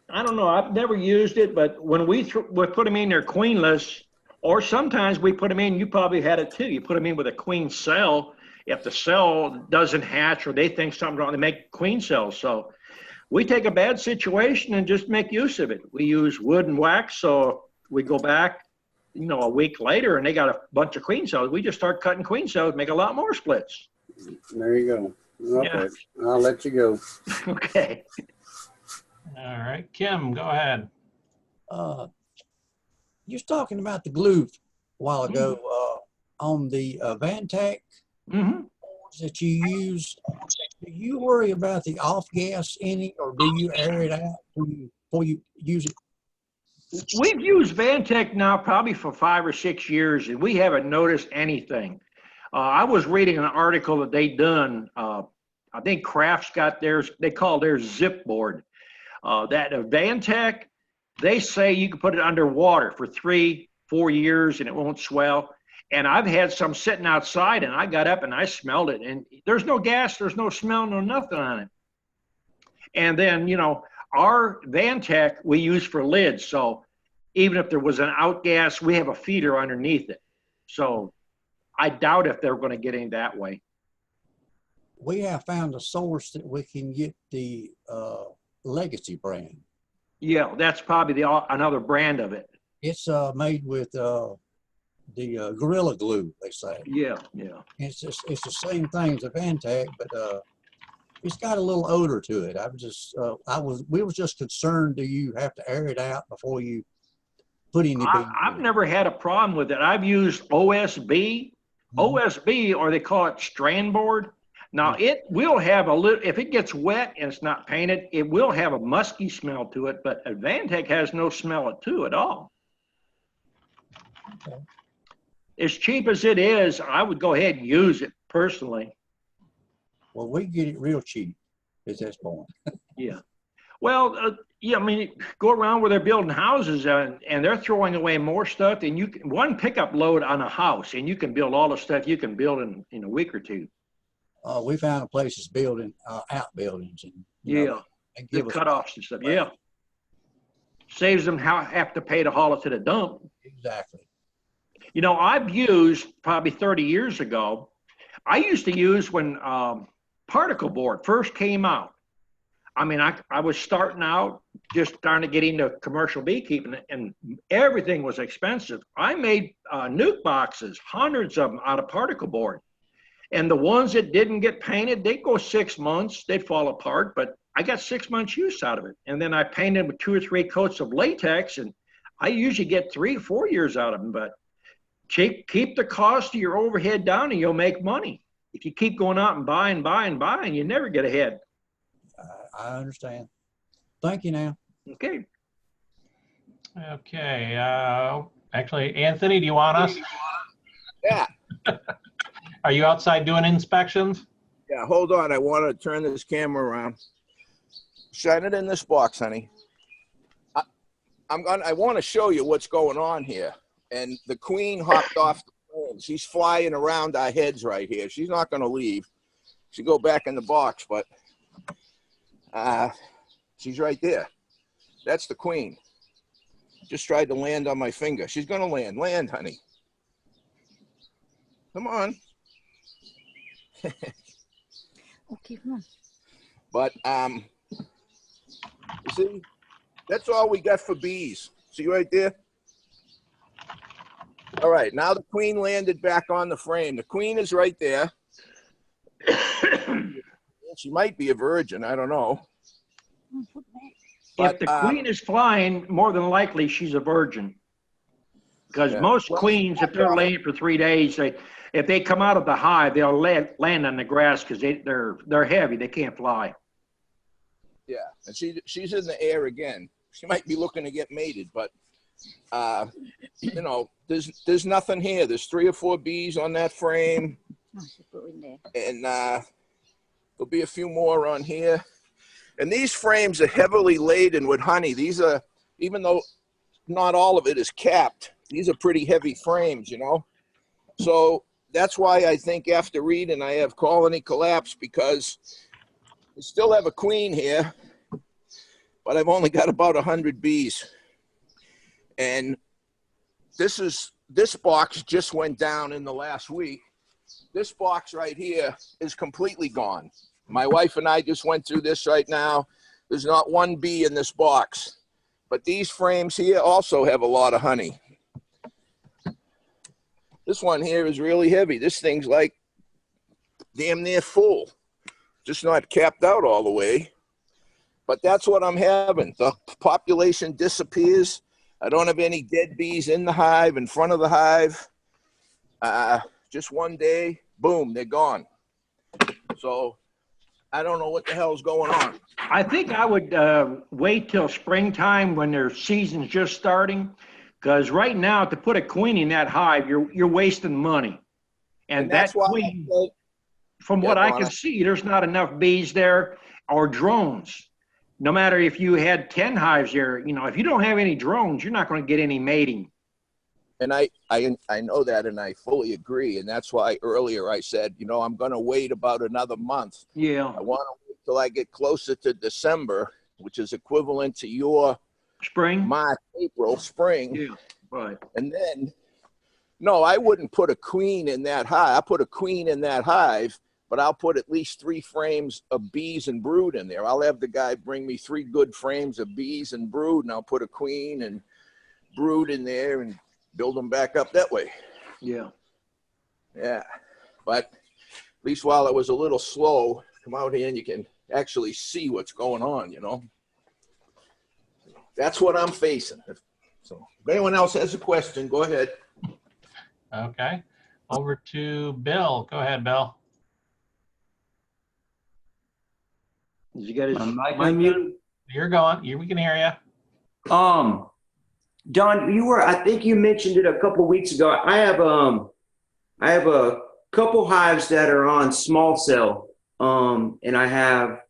I don't know. I've never used it, but when we put them in there queenless, or sometimes we put them in, you probably had it too. You put them in with a queen cell. If the cell doesn't hatch or they think something's wrong, they make queen cells. So we take a bad situation and just make use of it. We use wood and wax. So we go back, you know, a week later and they got a bunch of queen cells. We just start cutting queen cells, make a lot more splits. There you go. Okay, yeah. I'll let you go. Okay. All right, Kim, go ahead. You was talking about the glue a while ago on the Vantec that you use. Do you worry about the off gas in it, or do you air it out before you use it? We've used Vantec now probably for 5 or 6 years, and we haven't noticed anything. I was reading an article that they done. I think Kraft's got theirs. They call theirs zip board. That Vantec, they say you can put it underwater for 3-4 years and it won't swell. And I've had some sitting outside and I got up and I smelled it and there's no gas, there's no smell, no nothing on it. And then, you know, our Vantec we use for lids. So even if there was an outgas, we have a feeder underneath it. So I doubt if they're going to get in that way. We have found a source that we can get the Legacy brand. Yeah, that's probably another brand of it. It's made with the Gorilla Glue, they say. Yeah, yeah. It's the same thing as a Vantec, but it's got a little odor to it. We was just concerned, do you have to air it out before you put any? I've never had a problem with it. I've used OSB, or they call it strand board. Now it will have a little, if it gets wet and it's not painted, it will have a musky smell to it, but Vantec has no smell to it at all. Okay. As cheap as it is, I would go ahead and use it personally. Well, we get it real cheap at this point. Yeah. Well, yeah, I mean, go around where they're building houses and they're throwing away more stuff than you can, one pickup load on a house, and you can build all the stuff you can build in a week or two. We found a place that's building outbuildings. And, yeah, the cutoffs and stuff. Yeah. Saves them have to pay to haul it to the dump. Exactly. You know, I've used probably 30 years ago, I used to use when particle board first came out. I mean, I was starting out just starting to get into commercial beekeeping and everything was expensive. I made nuke boxes, hundreds of them out of particle board. And the ones that didn't get painted, they'd go 6 months, they'd fall apart, but I got 6 months use out of it. And then I painted with 2 or 3 coats of latex, and I usually get 3 or 4 years out of them. But keep the cost of your overhead down and you'll make money. If you keep going out and buying, you never get ahead. I understand. Thank you now. Okay. Okay. Actually, Anthony, do you want us? Yeah. Are you outside doing inspections? Yeah, hold on. I want to turn this camera around. Shine it in this box, honey. I want to show you what's going on here. And the queen hopped off the frame. She's flying around our heads right here. She's not going to leave. She'll go back in the box, but she's right there. That's the queen. Just tried to land on my finger. She's going to land. Land, honey. Come on. Okay, come on. But, you see, that's all we got for bees. See right there? All right, now the queen landed back on the frame. The queen is right there. She might be a virgin. I don't know. If the queen is flying, more than likely she's a virgin. Because most queens, if they're laying for 3 days, if they come out of the hive, they'll land on the grass because they're heavy. They can't fly. Yeah, and she's in the air again. She might be looking to get mated, but you know, there's nothing here. There's 3 or 4 bees on that frame, and there'll be a few more on here. And these frames are heavily laden with honey. These are, even though not all of it is capped, these are pretty heavy frames, you know. So that's why I think after reading, I have colony collapse, because we still have a queen here, but I've only got about 100 bees. And this box just went down in the last week. This box right here is completely gone. My wife and I just went through this right now. There's not one bee in this box, but these frames here also have a lot of honey. This one here is really heavy. This thing's like damn near full, just not capped out all the way. But that's what I'm having. The population disappears. I don't have any dead bees in the hive, in front of the hive. Just one day, boom, they're gone. So I don't know what the hell's going on. I think I would wait till springtime when their season's just starting, because right now to put a queen in that hive, you're wasting money. And that queen, from what I can see, there's not enough bees there or drones. No matter if you had 10 hives there, you know, if you don't have any drones, you're not going to get any mating. And I know that, and I fully agree. And that's why earlier I said, you know, I'm going to wait about another month. Yeah. I want to wait till I get closer to December, which is equivalent to your spring, March, April, spring. Yeah, right. And then, no, I wouldn't put a queen in that hive. I put a queen in that hive, but I'll put at least 3 frames of bees and brood in there. I'll have the guy bring me 3 good frames of bees and brood, and I'll put a queen and brood in there and build them back up that way. Yeah. Yeah. But at least while it was a little slow, come out here and you can actually see what's going on, you know. That's what I'm facing. So if anyone else has a question, go ahead. Okay. Over to Bill. Go ahead, Bill. You got his mic on mute? You're going. We can hear you. Don, I think you mentioned it a couple of weeks ago. I have a couple hives that are on small cell, and I have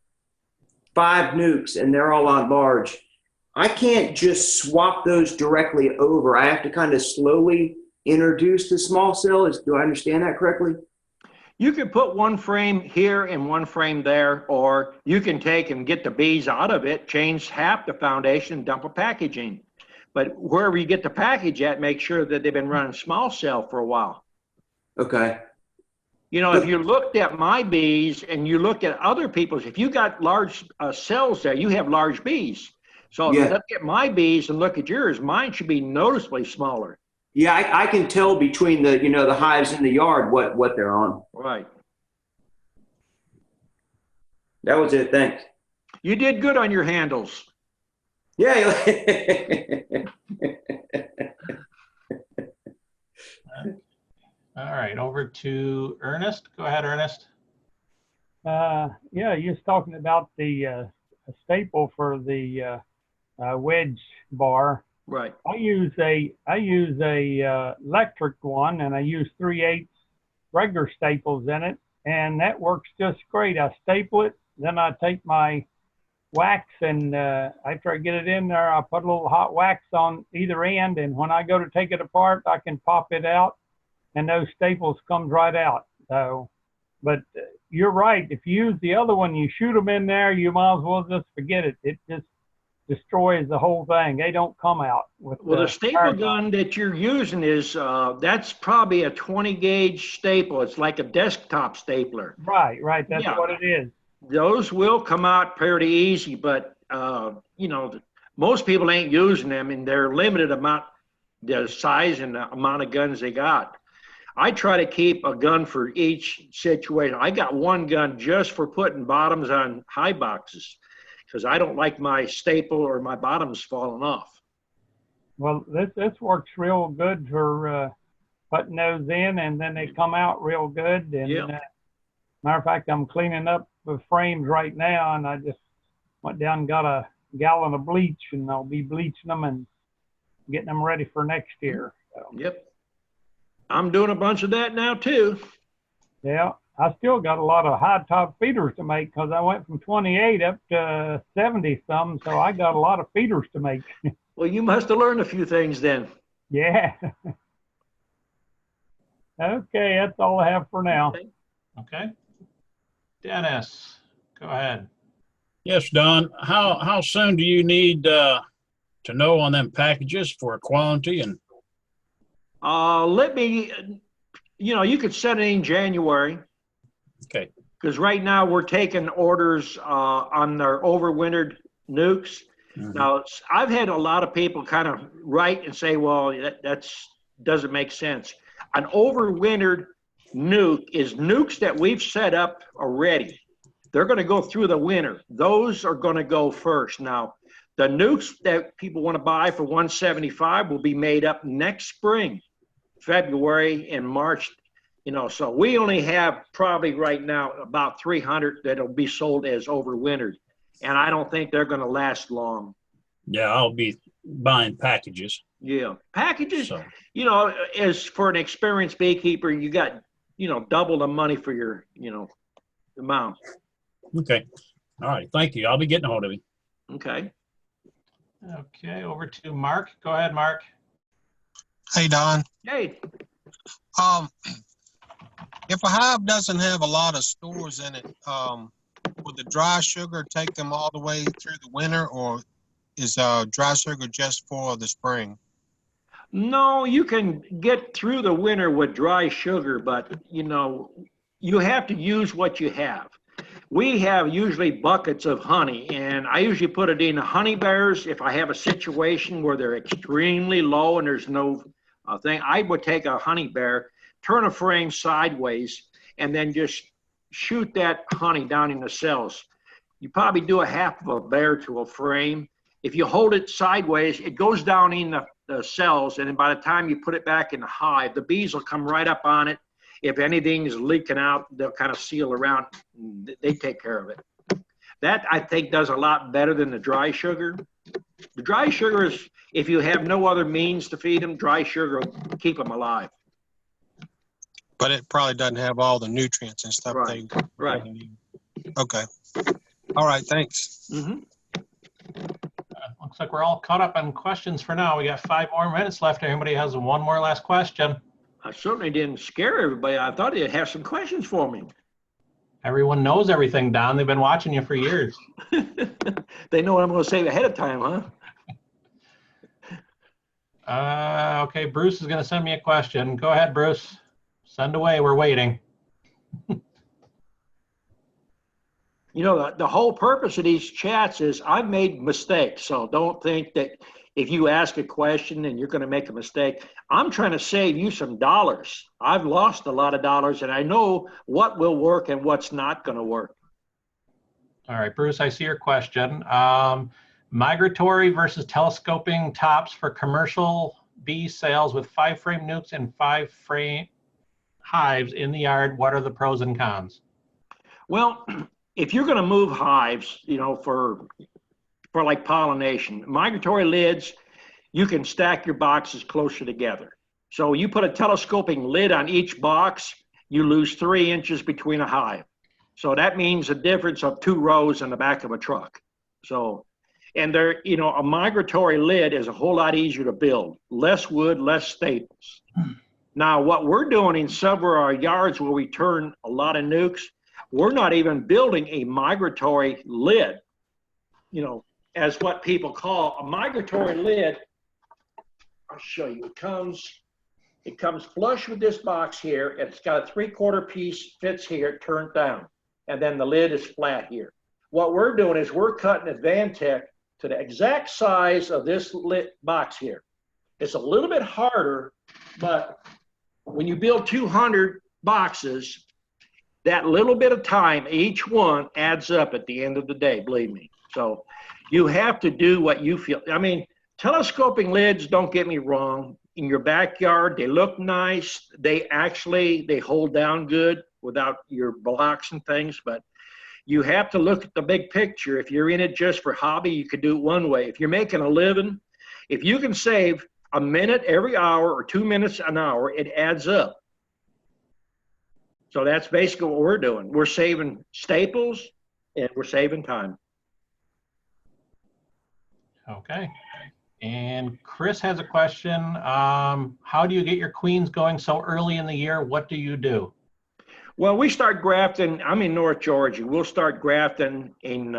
5 nukes, and they're all on large. I can't just swap those directly over. I have to kind of slowly introduce the small cell. Do I understand that correctly? You could put one frame here and one frame there, or you can take and get the bees out of it, change half the foundation, dump a package in. But wherever you get the package at, make sure that they've been running small cell for a while. Okay. You know, if you looked at my bees and you looked at other people's, if you got large cells there, you have large bees. So yeah. Look at my bees and look at yours. Mine should be noticeably smaller. Yeah, I can tell between the, you know, the hives in the yard what they're on. Right. That was it. Thanks. You did good on your handles. Yeah. All right, over to Ernest. Go ahead, Ernest. Yeah, you was talking about the staple for the wedge bar. Right. I use a electric one, and I use 3/8 regular staples in it, and that works just great. I staple it, then I take my wax, and after I get it in there, I put a little hot wax on either end, and when I go to take it apart, I can pop it out, and those staples comes right out. So, but you're right. If you use the other one, you shoot them in there, you might as well just forget it. It just destroys the whole thing. They don't come out with. Well, the staple gun that you're using is that's probably a 20 gauge staple. It's like a desktop stapler. Right. That's what it is. Those will come out pretty easy, but you know, most people ain't using them, and they're limited amount, the size and the amount of guns they got. I try to keep a gun for each situation. I got one gun just for putting bottoms on high boxes, because I don't like my staple or my bottoms falling off. Well, this works real good for putting those in, and then they come out real good. And matter of fact, I'm cleaning up the frames right now, and I just went down and got a gallon of bleach, and I'll be bleaching them and getting them ready for next year. So. Yep. I'm doing a bunch of that now too. Yeah, I still got a lot of high top feeders to make, because I went from 28 up to 70 some, so I got a lot of feeders to make. Well, you must have learned a few things then. Yeah. Okay, that's all I have for now. Okay. Dennis, go ahead. Yes, Don. How soon do you need to know on them packages for quality? And let me, you know, you could set it in January. Okay. Because right now we're taking orders on their overwintered nukes. Mm-hmm. Now, I've had a lot of people kind of write and say, well, that's doesn't make sense. An overwintered nuke is nukes that we've set up already. They're going to go through the winter. Those are going to go first. Now, the nukes that people want to buy for $175 will be made up next spring, February and March. You know, so we only have probably right now about 300 that'll be sold as overwintered, and I don't think they're going to last long. Yeah, I'll be buying packages. Yeah, packages. So, you know, as for an experienced beekeeper, you got, you know, double the money for your, you know, amount. Okay. All right. Thank you. I'll be getting a hold of you. Okay. Okay. Over to Mark. Go ahead, Mark. Hey, Don. Hey. If a hive doesn't have a lot of stores in it, would the dry sugar take them all the way through the winter, or is dry sugar just for the spring? No, you can get through the winter with dry sugar, but, you know, you have to use what you have. We have usually buckets of honey, and I usually put it in honey bears. If I have a situation where they're extremely low and there's no thing, I would take a honey bear, turn a frame sideways, and then just shoot that honey down in the cells. You probably do a half of a bear to a frame. If you hold it sideways, it goes down in the cells, and then by the time you put it back in the hive, the bees will come right up on it. If anything is leaking out, they'll kind of seal around. They take care of it. That, I think, does a lot better than the dry sugar. The dry sugar is, if you have no other means to feed them, dry sugar will keep them alive. But it probably doesn't have all the nutrients and stuff. Right. Right. Okay. All right. Thanks. Mm-hmm. Looks like we're all caught up on questions for now. We got 5 more minutes left. Anybody has one more last question? I certainly didn't scare everybody. I thought you'd have some questions for me. Everyone knows everything, Don. They've been watching you for years. They know what I'm going to say ahead of time, huh? Okay, Bruce is going to send me a question. Go ahead, Bruce. Send away. We're waiting. You know, the whole purpose of these chats is I've made mistakes. So don't think that if you ask a question and you're going to make a mistake. I'm trying to save you some dollars. I've lost a lot of dollars, and I know what will work and what's not going to work. All right, Bruce, I see your question. Migratory versus telescoping tops for commercial bee sales with 5-frame nukes and 5-frame hives in the yard. What are the pros and cons? Well, if you're going to move hives, you know, for like pollination, migratory lids, you can stack your boxes closer together. So you put a telescoping lid on each box, you lose 3 inches between a hive. So that means a difference of 2 rows in the back of a truck. So, and they're, you know, a migratory lid is a whole lot easier to build. Less wood, less staples. Now, what we're doing in several of our yards where we turn a lot of nukes, we're not even building a migratory lid, you know, as what people call a migratory lid. I'll show you. It comes flush with this box here. It's got a 3/4 piece, fits here, turned down. And then the lid is flat here. What we're doing is we're cutting Advantech to the exact size of this lit box here. It's a little bit harder, but when you build 200 boxes, that little bit of time, each one adds up at the end of the day, believe me. So you have to do what you feel. I mean, telescoping lids, don't get me wrong, in your backyard, they look nice. They hold down good without your blocks and things, but you have to look at the big picture. If you're in it just for hobby, you could do it one way. If you're making a living, if you can save a minute every hour or 2 minutes an hour, it adds up. So that's basically what we're doing. We're saving staples and we're saving time. Okay. And Chris has a question. How do you get your queens going so early in the year? What do you do? Well, we start grafting. I'm in North Georgia. We'll start grafting in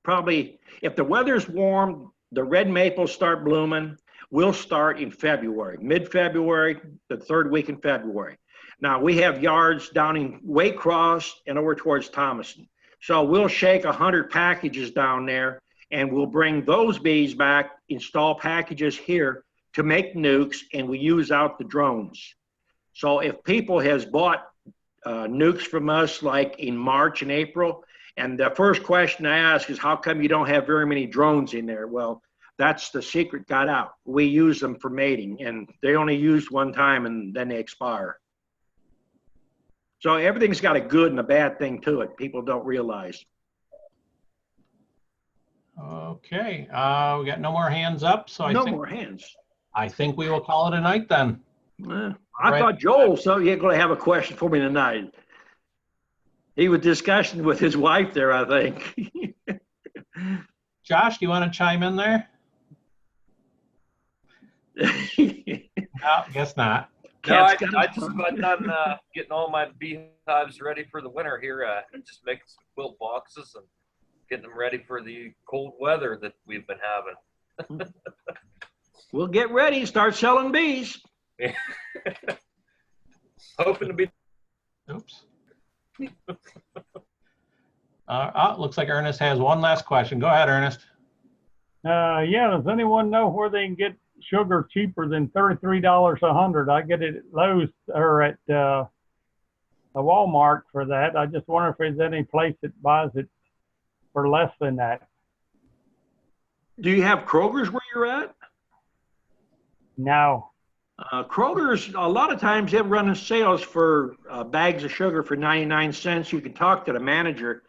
probably, if the weather's warm, the red maples start blooming. We'll start in February, mid-February, the 3rd week in February. Now, we have yards down in Waycross and over towards Thomaston. So we'll shake 100 packages down there, and we'll bring those bees back, install packages here to make nukes, and we use out the drones. So if people has bought nukes from us like in March and April, and the first question I ask is, how come you don't have very many drones in there? Well, that's the secret got out. We use them for mating, and they only used one time and then they expire. So everything's got a good and a bad thing to it. People don't realize. Okay, we got no more hands up, so no more hands. I think we will call it a night then. I thought Joel, so you're going to have a question for me tonight. He was discussing with his wife there, I think. Josh, do you want to chime in there? No, guess not. No, I just got done getting all my beehives ready for the winter here. Just making some quilt boxes and getting them ready for the cold weather that we've been having. We'll get ready, start selling bees. Hoping to be. Oops. Looks like Ernest has one last question. Go ahead, Ernest. Yeah, does anyone know where they can get sugar cheaper than $33 a hundred? I get it at Lowe's or at the Walmart for that. I just wonder if there's any place that buys it for less than that. Do you have Kroger's where you're at? No. Kroger's, a lot of times they're running sales for bags of sugar for 99 cents. You can talk to the manager.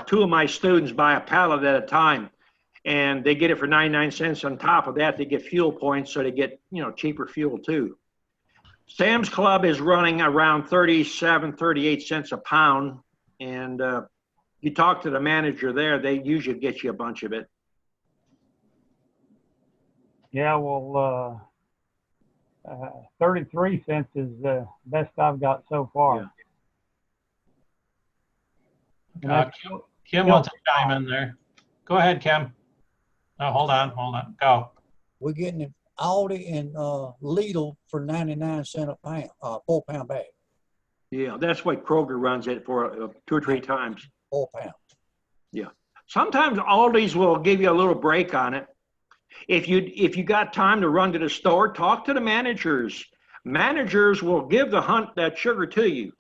2 of my students buy a pallet at a time, and they get it for 99 cents. On top of that, they get fuel points, so they get, you know, cheaper fuel too. Sam's Club is running around 37, 38 cents a pound, and you talk to the manager there, they usually get you a bunch of it. Yeah, well, 33 cents is the best I've got so far. Yeah. Kim wants to chime in there. Go ahead, Kim. Oh, hold on. Go. We're getting it Aldi and Lidl for 99 cents a pound, 4-pound bag. Yeah, that's what Kroger runs it for 2 or 3 times. 4 pounds. Yeah. Sometimes Aldi's will give you a little break on it. If you got time to run to the store, talk to the managers. Managers will give that sugar to you.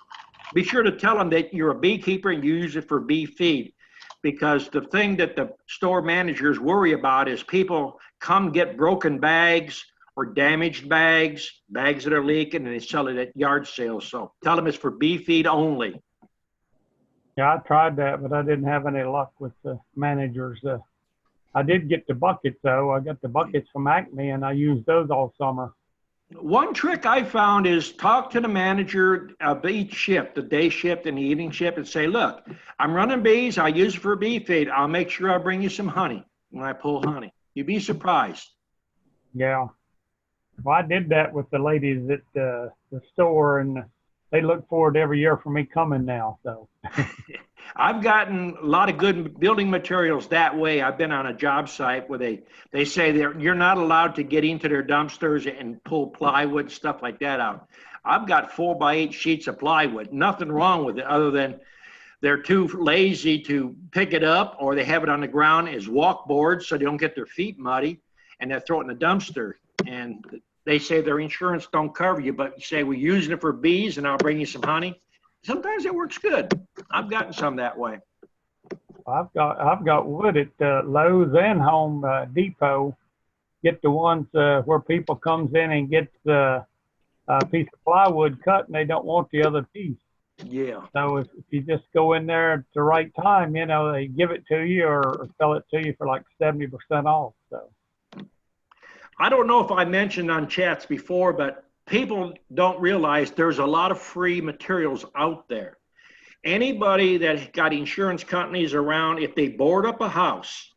Be sure to tell them that you're a beekeeper and you use it for bee feed, because the thing that the store managers worry about is people come get broken bags or damaged bags that are leaking, and they sell it at yard sales. So tell them it's for bee feed only. Yeah, I tried that, but I didn't have any luck with the managers. I did get the buckets, though. I got the buckets from Acme, and I used those all summer. One trick I found is talk to the manager of each shift, the day shift and the evening shift, and say, look, I'm running bees. I use it for bee feed. I'll make sure I bring you some honey when I pull honey. You'd be surprised. Yeah. Well, I did that with the ladies at the store, and they look forward every year for me coming now. So I've gotten a lot of good building materials that way. I've been on a job site where they say you're not allowed to get into their dumpsters and pull plywood and stuff like that out. I've got 4x8 sheets of plywood. Nothing wrong with it other than they're too lazy to pick it up, or they have it on the ground as walk boards so they don't get their feet muddy, and they throw it in the dumpster. And they say their insurance don't cover you, but you say we're using it for bees and I'll bring you some honey. Sometimes it works good. I've gotten some that way. I've got wood at Lowe's and Home Depot. Get the ones where people comes in and gets a piece of plywood cut and they don't want the other piece. Yeah. So if you just go in there at the right time, you know, they give it to you or sell it to you for like 70% off. So I don't know if I mentioned on chats before, but people don't realize there's a lot of free materials out there. Anybody that got insurance companies around, if they board up a house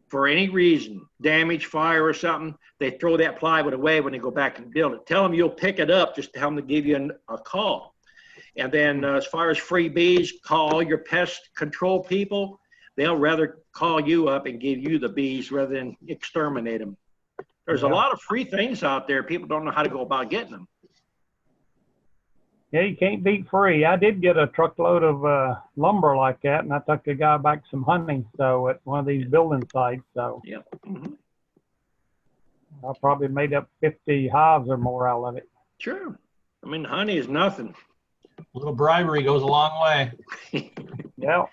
for any reason, damage, fire or something, they throw that plywood away when they go back and build it. Tell them you'll pick it up, just tell them to give you a call. And then as far as free bees, call your pest control people. They'll rather call you up and give you the bees rather than exterminate them. There's a lot of free things out there. People don't know how to go about getting them. yeah, you can't beat free. I did get a truckload of lumber like that, and I took the guy back some honey. So at one of these building sites. So yeah, I probably made up 50 hives or more out of it. Sure. I mean, honey is nothing. A little bribery goes a long way. Yeah.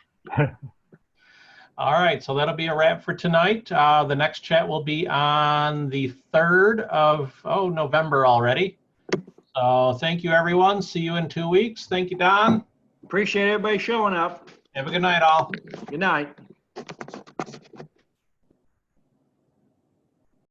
All right, so that'll be a wrap for tonight. The next chat will be on the 3rd of November already. So thank you, everyone. See you in 2 weeks. Thank you, Don. Appreciate everybody showing up. Have a good night, all. Good night.